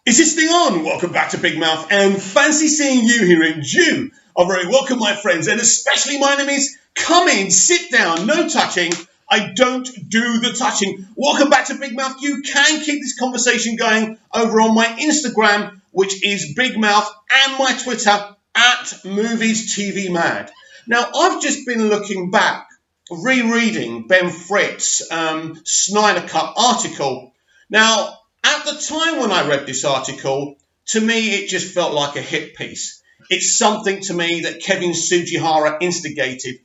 Is this thing on? Welcome back to Big Mouth, and fancy seeing you here in June. I'm very welcome, my friends, and especially my enemies. Come in, sit down, no touching. I don't do the touching. Welcome back to Big Mouth. You can keep this conversation going over on my Instagram, which is Big Mouth, and my Twitter at Movies TV Mad. Now, I've just been looking back, rereading Ben Fritz' Snyder Cut article. Now, at the time when I read this article, to me it just felt like a hit piece. It's something to me that Kevin Sugihara instigated.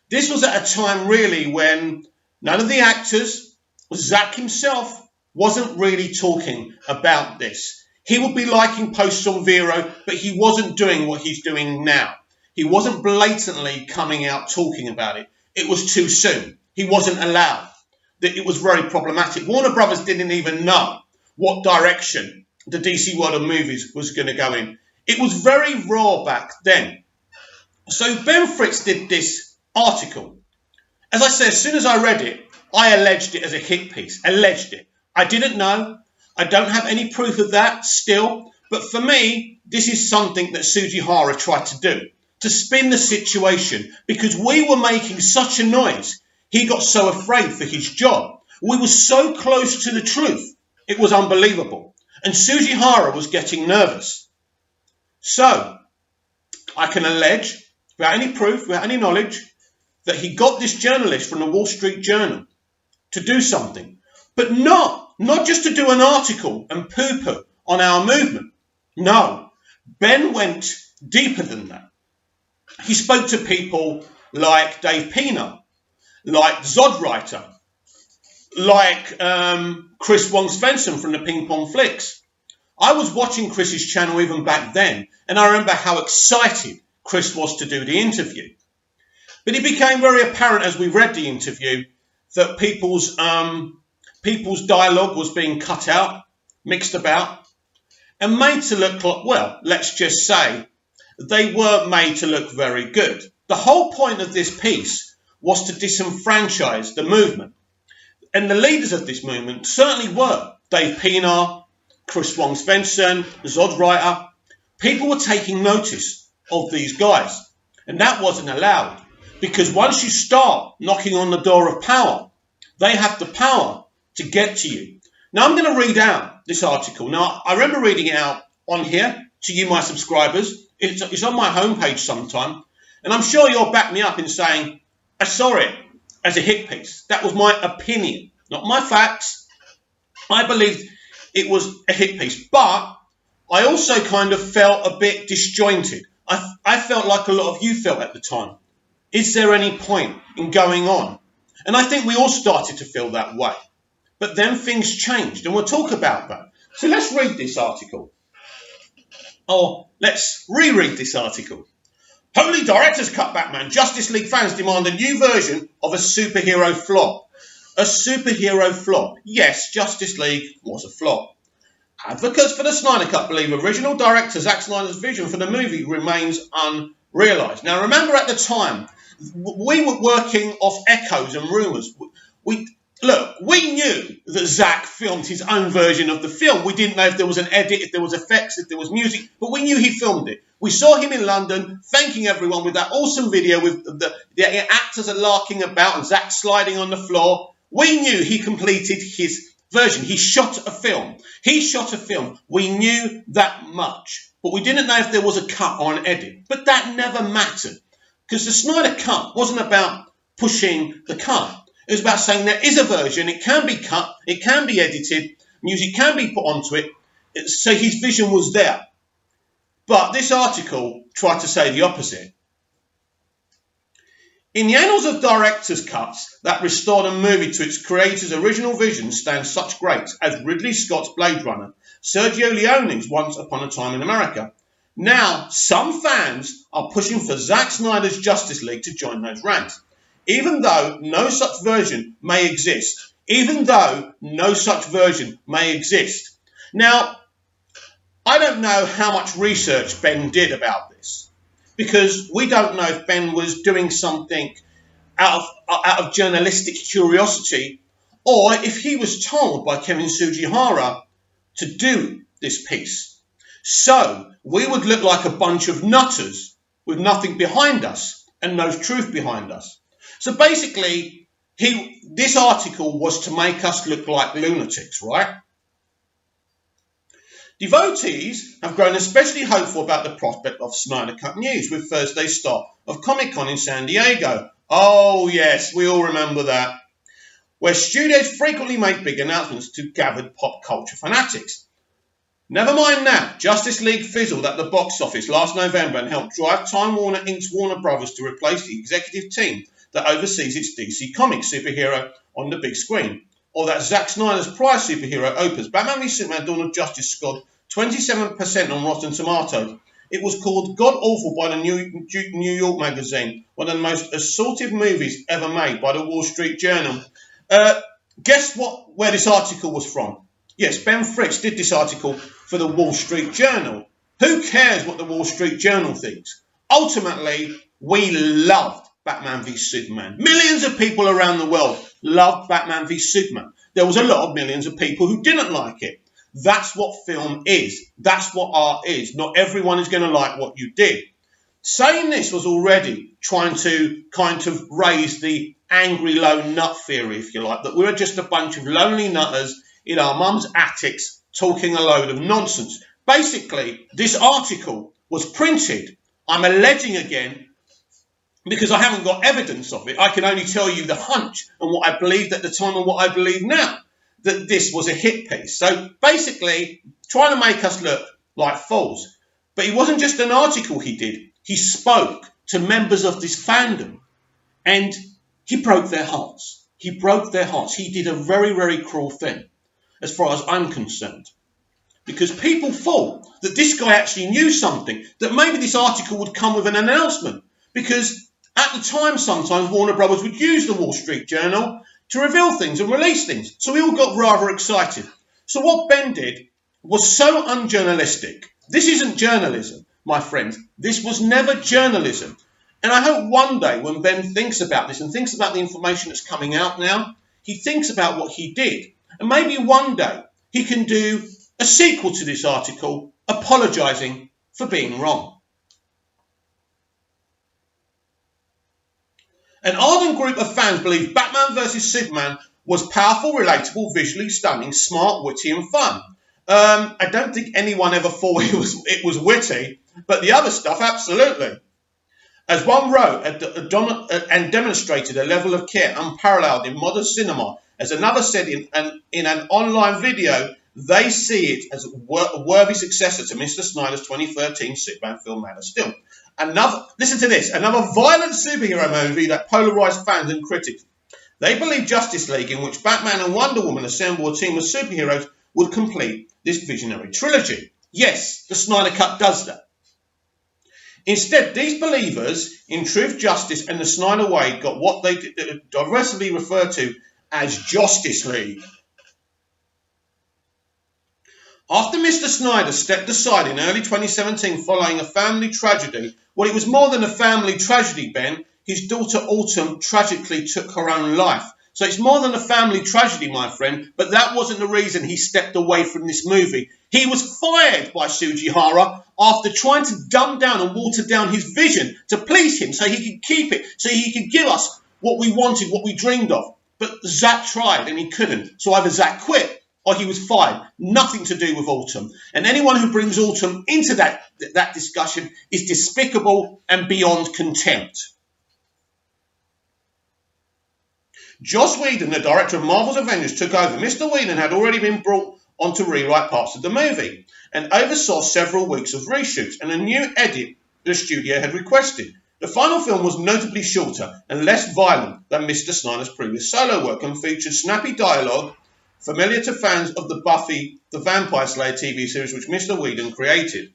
This was at a time really when none of the actors, Zack himself, wasn't really talking about this. He would be liking posts on Vero, but he wasn't doing what he's doing now. He wasn't blatantly coming out talking about it. It was too soon. He wasn't allowed. It was very problematic. Warner Brothers didn't even know what direction the DC world of movies was going to go in. It was very raw back then. So Ben Fritz did this article. As I said, as soon as I read it, I alleged it as a hit piece. Alleged it. I didn't know. I don't have any proof of that still. But for me, this is something that Sugihara tried to do. To spin the situation. Because we were making such a noise. He got so afraid for his job. We were so close to the truth. It was unbelievable. And Sugihara was getting nervous. So, I can allege, without any proof, without any knowledge, that he got this journalist from the Wall Street Journal to do something. But not just to do an article and poo-poo on our movement. No, Ben went deeper than that. He spoke to people like Dave Pina, like Zodwriter, like Chris Wong Svensson from the Ping Pong Flicks. I was watching Chris's channel even back then, and I remember how excited Chris was to do the interview. But it became very apparent as we read the interview that people's dialogue was being cut out, mixed about, and made to look like, well, let's just say, they weren't made to look very good. The whole point of this piece was to disenfranchise the movement. And the leaders of this movement certainly were Dave Pina, Chris Wong Svensson, Zodwriter. People were taking notice of these guys. And that wasn't allowed. Because once you start knocking on the door of power, they have the power to get to you. Now, I'm going to read out this article. Now, I remember reading it out on here to you, my subscribers. It's on my homepage sometime. And I'm sure you'll back me up in saying, I saw it as a hit piece. That was my opinion, not my facts. I believed it was a hit piece. But I also kind of felt a bit disjointed. I felt like a lot of you felt at the time. Is there any point in going on? And I think we all started to feel that way. But then things changed, and we'll talk about that. So let's read this article. Or let's reread this article. Holy director's cut, Batman. Justice League fans demand a new version of a superhero flop. A superhero flop. Yes, Justice League was a flop. Advocates for the Snyder Cut believe original director Zack Snyder's vision for the movie remains unrealised. Now, remember at the time, we were working off echoes and rumours. We knew that Zack filmed his own version of the film. We didn't know if there was an edit, if there was effects, if there was music, but we knew he filmed it. We saw him in London thanking everyone with that awesome video with the actors are larking about and Zack sliding on the floor. We knew he completed his version. He shot a film. We knew that much. But we didn't know if there was a cut or an edit. But that never mattered. Because the Snyder Cut wasn't about pushing the cut. It was about saying there is a version, it can be cut, it can be edited, music can be put onto it. So his vision was there. But this article tried to say the opposite. In the annals of director's cuts that restored a movie to its creator's original vision stand such greats as Ridley Scott's Blade Runner, Sergio Leone's Once Upon a Time in America. Now, some fans are pushing for Zack Snyder's Justice League to join those ranks. Even though no such version may exist. Now, I don't know how much research Ben did about this. Because we don't know if Ben was doing something out of journalistic curiosity, or if he was told by Kevin Sugihara to do this piece. So we would look like a bunch of nutters with nothing behind us and no truth behind us. So basically, this article was to make us look like lunatics, right? Devotees have grown especially hopeful about the prospect of Snyder Cut news with Thursday's start of Comic-Con in San Diego. Oh yes, we all remember that. Where studios frequently make big announcements to gathered pop culture fanatics. Never mind that, Justice League fizzled at the box office last November and helped drive Time Warner Inc.'s Warner Brothers to replace the executive team that oversees its DC Comics superhero on the big screen. Or that Zack Snyder's prior superhero opus, Batman v Superman Dawn of Justice, scored 27% on Rotten Tomatoes. It was called god-awful by the New York Magazine, one of the most assaultive movies ever made by the Wall Street Journal. Guess where this article was from? Yes, Ben Fritz did this article for the Wall Street Journal. Who cares what the Wall Street Journal thinks? Ultimately, we loved Batman v Superman. Millions of people around the world loved Batman v Superman. There was a lot of millions of people who didn't like it. That's what film is. That's what art is. Not everyone is going to like what you did. Saying this was already trying to kind of raise the angry lone nut theory, if you like, that we're just a bunch of lonely nutters in our mum's attics talking a load of nonsense. Basically, this article was printed, I'm alleging again, because I haven't got evidence of it. I can only tell you the hunch and what I believed at the time and what I believe now, that this was a hit piece. So basically, trying to make us look like fools. But it wasn't just an article he did. He spoke to members of this fandom and he broke their hearts. He broke their hearts. He did a very, very cruel thing, as far as I'm concerned. Because people thought that this guy actually knew something, that maybe this article would come with an announcement. Because at the time, sometimes Warner Brothers would use the Wall Street Journal to reveal things and release things. So we all got rather excited. So what Ben did was so unjournalistic. This isn't journalism, my friends. This was never journalism. And I hope one day when Ben thinks about this and thinks about the information that's coming out now, he thinks about what he did. And maybe one day he can do a sequel to this article apologising for being wrong. An ardent group of fans believe Batman vs Superman was powerful, relatable, visually stunning, smart, witty and fun. I don't think anyone ever thought it was witty, but the other stuff, absolutely. As one wrote and demonstrated a level of care unparalleled in modern cinema, as another said in an online video, they see it as a worthy successor to Mr. Snyder's 2013 Superman film Man of Steel. Listen to this, another violent superhero movie that polarised fans and critics. They believe Justice League, in which Batman and Wonder Woman assemble a team of superheroes, would complete this visionary trilogy. Yes, the Snyder Cut does that. Instead, these believers in truth, justice and the Snyder way got what they diversely refer to as Justice League. After Mr. Snyder stepped aside in early 2017 following a family tragedy, well, it was more than a family tragedy, Ben. His daughter Autumn tragically took her own life. So it's more than a family tragedy, my friend, but that wasn't the reason he stepped away from this movie. He was fired by Sugihara after trying to dumb down and water down his vision to please him so he could keep it, so he could give us what we wanted, what we dreamed of. But Zack tried and he couldn't. So either Zack quit or he was fired. Nothing to do with Autumn. And anyone who brings Autumn into that discussion is despicable and beyond contempt. Joss Whedon, the director of Marvel's Avengers, took over. Mr. Whedon had already been brought on to rewrite parts of the movie and oversaw several weeks of reshoots and a new edit the studio had requested. The final film was notably shorter and less violent than Mr. Snyder's previous solo work and featured snappy dialogue familiar to fans of the Buffy the Vampire Slayer TV series which Mr. Whedon created.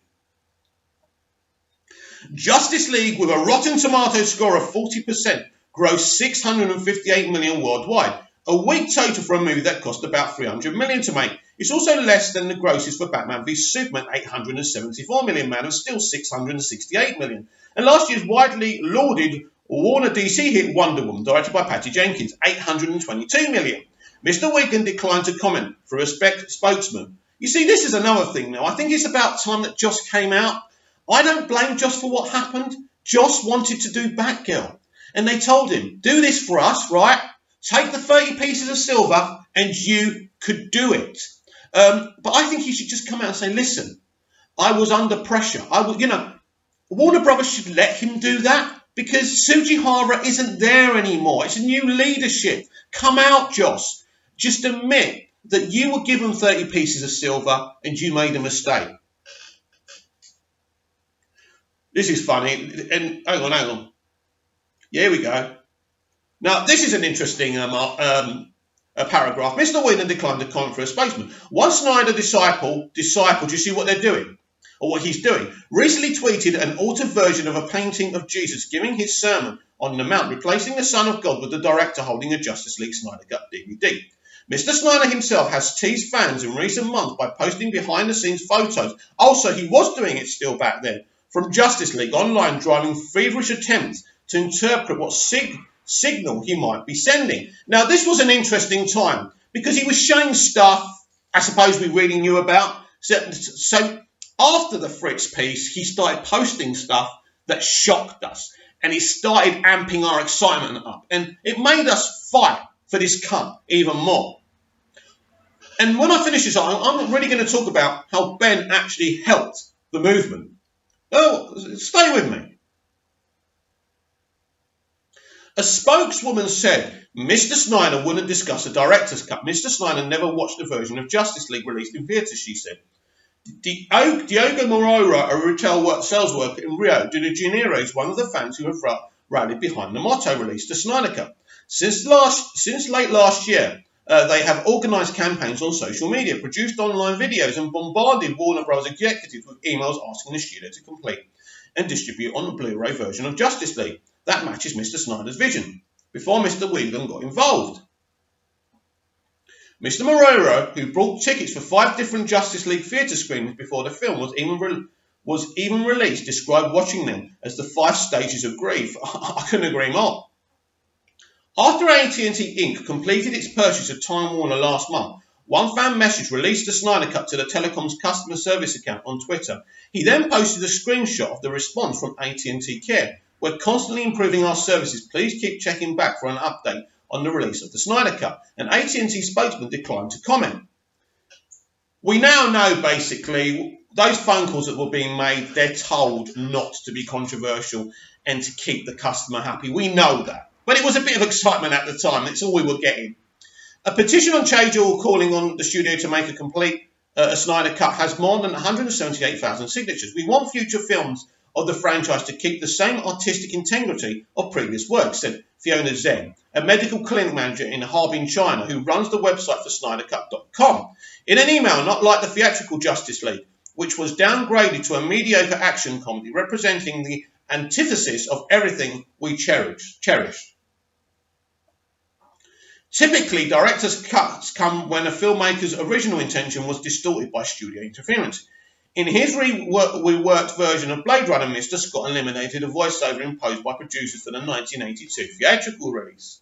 Justice League, with a Rotten Tomatoes score of 40%, grossed $658 million worldwide, a weak total for a movie that cost about $300 million to make. It's also less than the grosses for Batman v Superman, $874 million, Man of Steel, $668 million, and last year's widely lauded Warner DC hit Wonder Woman, directed by Patty Jenkins, $822 million. Mr. Whedon declined to comment through a spokesman. You see, this is another thing now. I think it's about time that Joss came out. I don't blame Joss for what happened. Joss wanted to do Batgirl. And they told him, do this for us, right? Take the 30 pieces of silver and you could do it. But I think he should just come out and say, listen, I was under pressure. Warner Brothers should let him do that because Sujihara isn't there anymore. It's a new leadership. Come out, Joss. Just admit that you were given 30 pieces of silver and you made a mistake. This is funny. And hang on. Yeah, here we go. Now, this is an interesting paragraph. Mr. Whedon declined to comment for a spokesman. One Snyder disciple, do you see what they're doing? Or what he's doing? Recently tweeted an altered version of a painting of Jesus giving his sermon on the Mount, replacing the Son of God with the director holding a Justice League Snyder Cut DVD. Mr. Snyder himself has teased fans in recent months by posting behind-the-scenes photos. Also, he was doing it still back then, from Justice League online, driving feverish attempts to interpret what signal he might be sending. Now, this was an interesting time because he was showing stuff I suppose we really knew about. So after the Fritz piece, he started posting stuff that shocked us. And he started amping our excitement up. And it made us fight for this cunt even more. And when I finish this, I'm really going to talk about how Ben actually helped the movement. Oh, stay with me. A spokeswoman said Mr. Snyder wouldn't discuss the director's cut. Mr. Snyder never watched a version of Justice League released in theatres, she said. Diogo Moreira, a retail sales worker in Rio de Janeiro, is one of the fans who have rallied behind the motto released, the Snyder Cut. Since late last year, they have organised campaigns on social media, produced online videos and bombarded Warner Bros. Executives with emails asking the studio to complete and distribute on the Blu-ray version of Justice League that matches Mr. Snyder's vision, before Mr. Whedon got involved. Mr. Moreira, who bought tickets for 5 different Justice League theatre screenings before the film was even released, described watching them as the 5 stages of grief. I couldn't agree more. After AT&T Inc. completed its purchase of Time Warner last month, one fan message released the Snyder Cut to the telecom's customer service account on Twitter. He then posted a screenshot of the response from AT&T Care. We're constantly improving our services. Please keep checking back for an update on the release of the Snyder Cut. An AT&T spokesman declined to comment. We now know, basically, those phone calls that were being made, they're told not to be controversial and to keep the customer happy. We know that. But it was a bit of excitement at the time. That's all we were getting. A petition on Change.org calling on the studio to make a complete Snyder Cut has more than 178,000 signatures. We want future films of the franchise to keep the same artistic integrity of previous works, said Fiona Zheng, a medical clinic manager in Harbin, China, who runs the website for snydercut.com. In an email, not like the theatrical Justice League, which was downgraded to a mediocre action comedy representing the antithesis of everything we cherish. Typically, director's cuts come when a filmmaker's original intention was distorted by studio interference. In his reworked version of Blade Runner, Mr. Scott eliminated a voiceover imposed by producers for the 1982 theatrical release.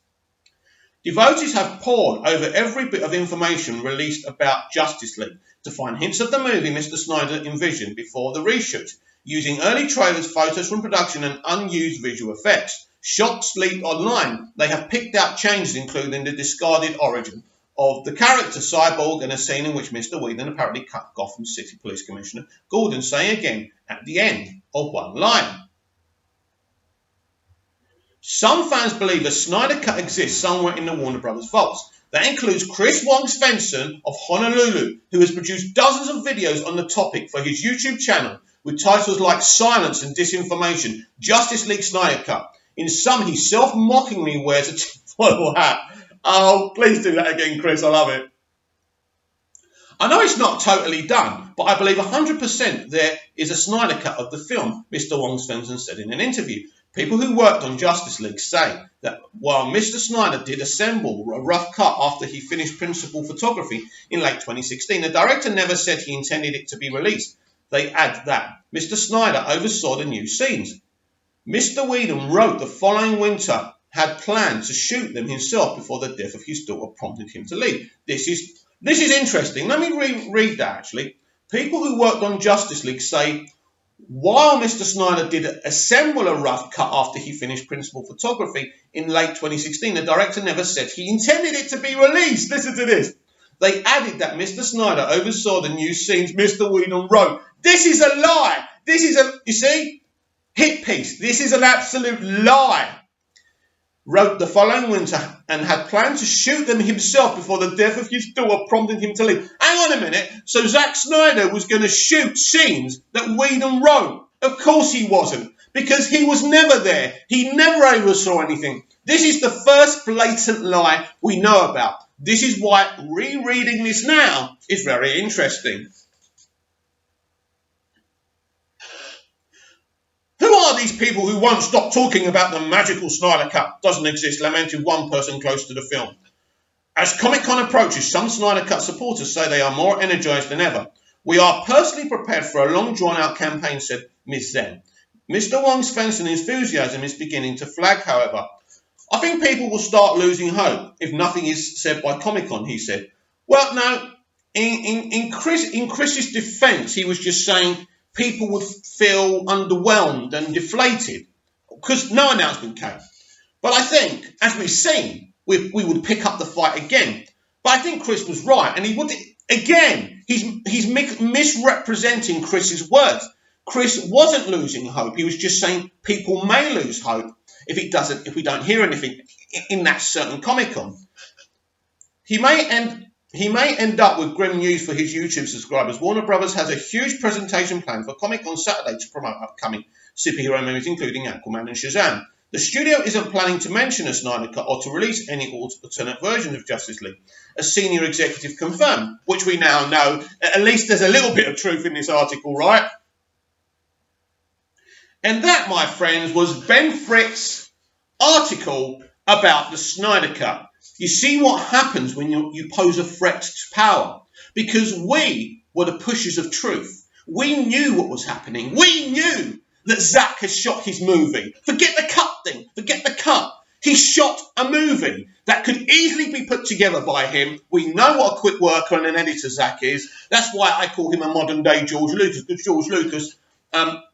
Devotees have pored over every bit of information released about Justice League to find hints of the movie Mr. Snyder envisioned before the reshoot, using early trailers, photos from production and unused visual effects. Shots leaked online. They have picked out changes, including the discarded origin of the character Cyborg and a scene in which Mr. Whedon apparently cut Gotham City Police Commissioner Gordon saying again at the end of one line. Some fans believe a Snyder Cut exists somewhere in the Warner Brothers vaults. That includes Chris Wong Svensson of Honolulu, who has produced dozens of videos on the topic for his YouTube channel with titles like Silence and Disinformation, Justice League Snyder Cut. In some, he self-mockingly wears a tinfoil hat. Oh, please do that again, Chris. I love it. I know it's not totally done, but I believe 100% there is a Snyder Cut of the film, Mr. Wong Svensson said in an interview. People who worked on Justice League say that while Mr. Snyder did assemble a rough cut after he finished principal photography in late 2016, the director never said he intended it to be released. They add that Mr. Snyder oversaw the new scenes. Mr. Whedon wrote the following winter had planned to shoot them himself before the death of his daughter prompted him to leave. This is This is interesting. Let me read that, actually. People who worked on Justice League say, while Mr. Snyder did assemble a rough cut after he finished principal photography in late 2016, the director never said he intended it to be released. Listen to this. They added that Mr. Snyder oversaw the new scenes Mr. Whedon wrote. This is a lie. This is you see, hit piece. This is an absolute lie. Wrote the following winter and had planned to shoot them himself before the death of his daughter prompted him to leave. Hang on a minute. So Zack Snyder was going to shoot scenes that Whedon wrote? Of course he wasn't, because he was never there. He never oversaw anything. This is the first blatant lie we know about. This is why rereading this now is very interesting. Who are these people who won't stop talking about the magical Snyder Cut doesn't exist, lamented one person close to the film. As Comic-Con approaches, some Snyder Cut supporters say they are more energised than ever. We are personally prepared for a long drawn-out campaign, said Ms. Zen. Mr. Wong's fans and enthusiasm is beginning to flag, however. I think people will start losing hope if nothing is said by Comic-Con, he said. Well, no, in Chris's defence, he was just saying people would feel underwhelmed and deflated because no announcement came. But I think, as we've seen, we would pick up the fight again. But I think Chris was right, and he would again. He's misrepresenting Chris's words. Chris wasn't losing hope. He was just saying people may lose hope if we don't hear anything in that certain Comic-Con. He may end up with grim news for his YouTube subscribers. Warner Brothers has a huge presentation planned for Comic-Con Saturday to promote upcoming superhero movies, including Aquaman and Shazam. The studio isn't planning to mention a Snyder Cut or to release any alternate versions of Justice League, a senior executive confirmed, which we now know. At least there's a little bit of truth in this article, right? And that, my friends, was Ben Fritz's article about the Snyder Cut. You see what happens when you pose a threat to power. Because we were the pushers of truth. We knew what was happening. We knew that Zack has shot his movie. Forget the cut thing. Forget the cut. He shot a movie that could easily be put together by him. We know what a quick worker and an editor Zack is. That's why I call him a modern-day George Lucas. Because George Lucas,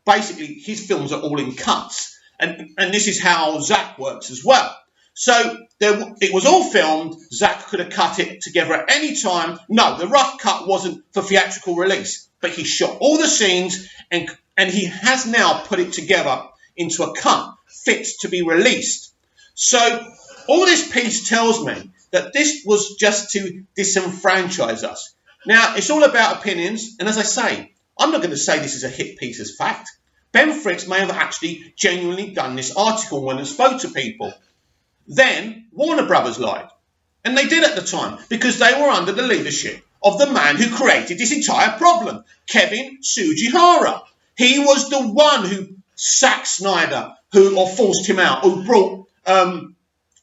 basically, his films are all in cuts. And this is how Zack works as well. So it was all filmed. Zack could have cut it together at any time. No, the rough cut wasn't for theatrical release. But he shot all the scenes and he has now put it together into a cut fit to be released. So all this piece tells me that this was just to disenfranchise us. Now, it's all about opinions. And as I say, I'm not going to say this is a hit piece as fact. Ben Fritz may have actually genuinely done this article when he spoke to people. Then Warner Brothers lied. And they did at the time because they were under the leadership of the man who created this entire problem, Kevin Sugihara. He was the one who sacked Snyder, or forced him out, who brought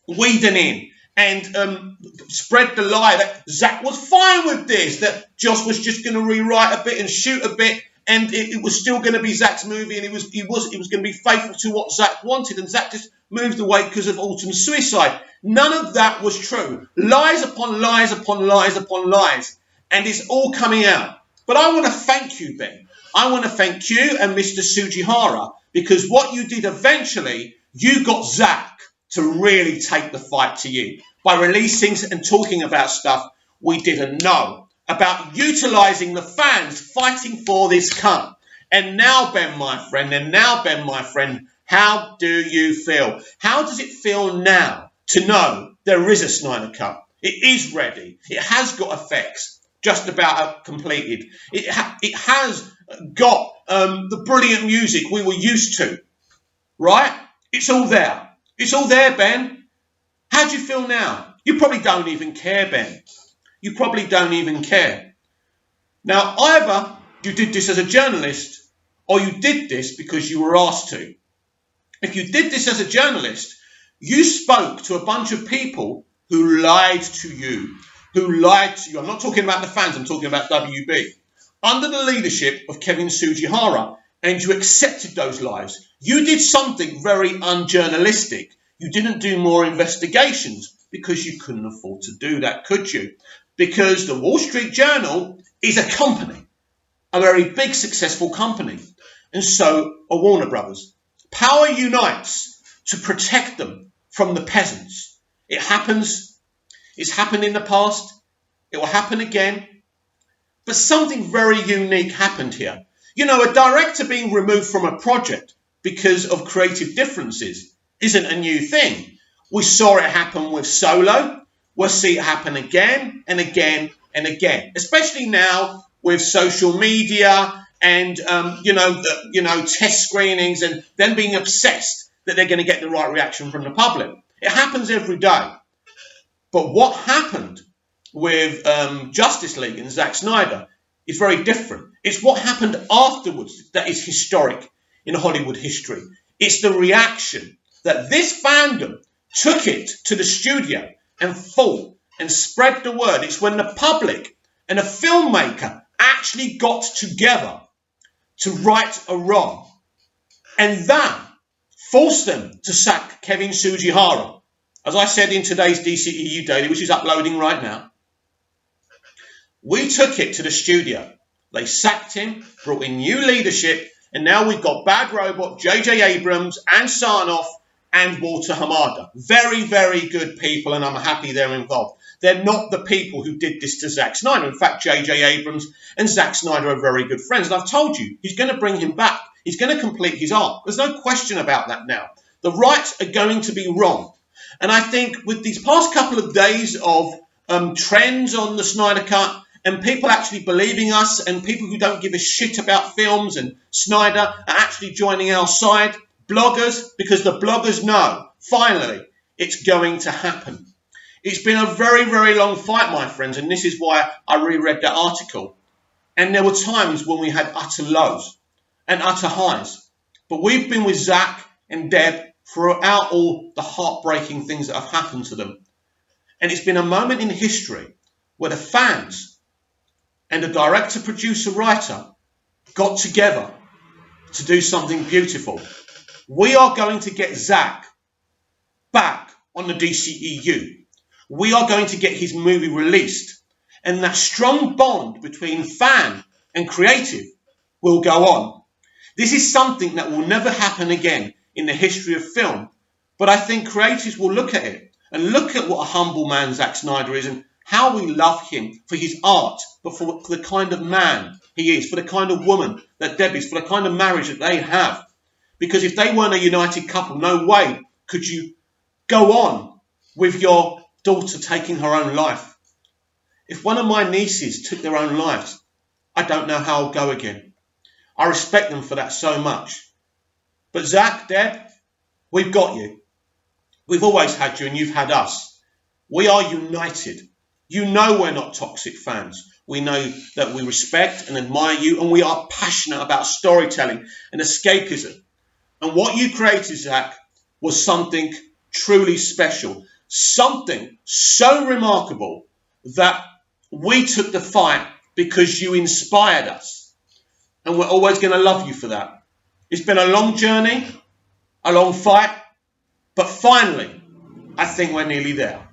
Whedon in and spread the lie that Zack was fine with this, that Joss was just going to rewrite a bit and shoot a bit, and it was still going to be Zack's movie, and it was going to be faithful to what Zack wanted, and Zack just moved away because of Autumn's suicide. None of that was true. Lies upon lies upon lies upon lies, and it's all coming out. But I want to thank you, Ben. I want to thank you and Mr. Sugihara, because what you did eventually, you got Zack to really take the fight to you by releasing and talking about stuff we didn't know, about utilising the fans fighting for this cut. And now, Ben, my friend, how do you feel? How does it feel now to know there is a Snyder Cut? It is ready. It has got effects, just about completed. It has got the brilliant music we were used to, right? It's all there. It's all there, Ben. How do you feel now? You probably don't even care, Ben. You probably don't even care. Now, either you did this as a journalist or you did this because you were asked to. If you did this as a journalist, you spoke to a bunch of people who lied to you. I'm not talking about the fans, I'm talking about WB. Under the leadership of Kevin Sugihara, and you accepted those lies. You did something very unjournalistic. You didn't do more investigations because you couldn't afford to do that, could you? because the Wall Street Journal is a company, a very big, successful company. And so are Warner Brothers. Power unites to protect them from the peasants. It happens. It's happened in the past. It will happen again. But something very unique happened here. You know, a director being removed from a project because of creative differences isn't a new thing. We saw it happen with Solo. We'll see it happen again and again and again, especially now with social media and, test screenings and them being obsessed that they're going to get the right reaction from the public. It happens every day. But what happened with Justice League and Zack Snyder is very different. It's what happened afterwards that is historic in Hollywood history. It's the reaction that this fandom took it to the studio and fought and spread the word. It's when the public and a filmmaker actually got together to right a wrong. And that forced them to sack Kevin Sugihara. As I said in today's DCEU Daily, which is uploading right now, we took it to the studio. They sacked him, brought in new leadership, and now we've got Bad Robot, J.J. Abrams, and Sarnoff, and Walter Hamada. Very, very good people, and I'm happy they're involved. They're not the people who did this to Zack Snyder. In fact, J.J. Abrams and Zack Snyder are very good friends. And I've told you, he's going to bring him back. He's going to complete his arc. There's no question about that now. The rights are going to be wrong. And I think with these past couple of days of trends on the Snyder Cut and people actually believing us and people who don't give a shit about films and Snyder are actually joining our side, bloggers, because the bloggers know, finally, it's going to happen. It's been a very, very long fight, my friends, and this is why I reread that article. And there were times when we had utter lows and utter highs. But we've been with Zach and Deb throughout all the heartbreaking things that have happened to them. And it's been a moment in history where the fans and the director, producer, writer got together to do something beautiful. We are going to get Zach back on the DCEU. We are going to get his movie released. And that strong bond between fan and creative will go on. This is something that will never happen again in the history of film. But I think creatives will look at it and look at what a humble man Zack Snyder is and how we love him for his art, but for the kind of man he is, for the kind of woman that Deb is, for the kind of marriage that they have. Because if they weren't a united couple, no way could you go on with your daughter taking her own life. If one of my nieces took their own lives, I don't know how I'll go again. I respect them for that so much. But Zach, Deb, we've got you. We've always had you and you've had us. We are united. You know we're not toxic fans. We know that we respect and admire you and we are passionate about storytelling and escapism. And what you created, Zach, was something truly special. Something so remarkable that we took the fight because you inspired us. And we're always going to love you for that. It's been a long journey, a long fight, but finally, I think we're nearly there.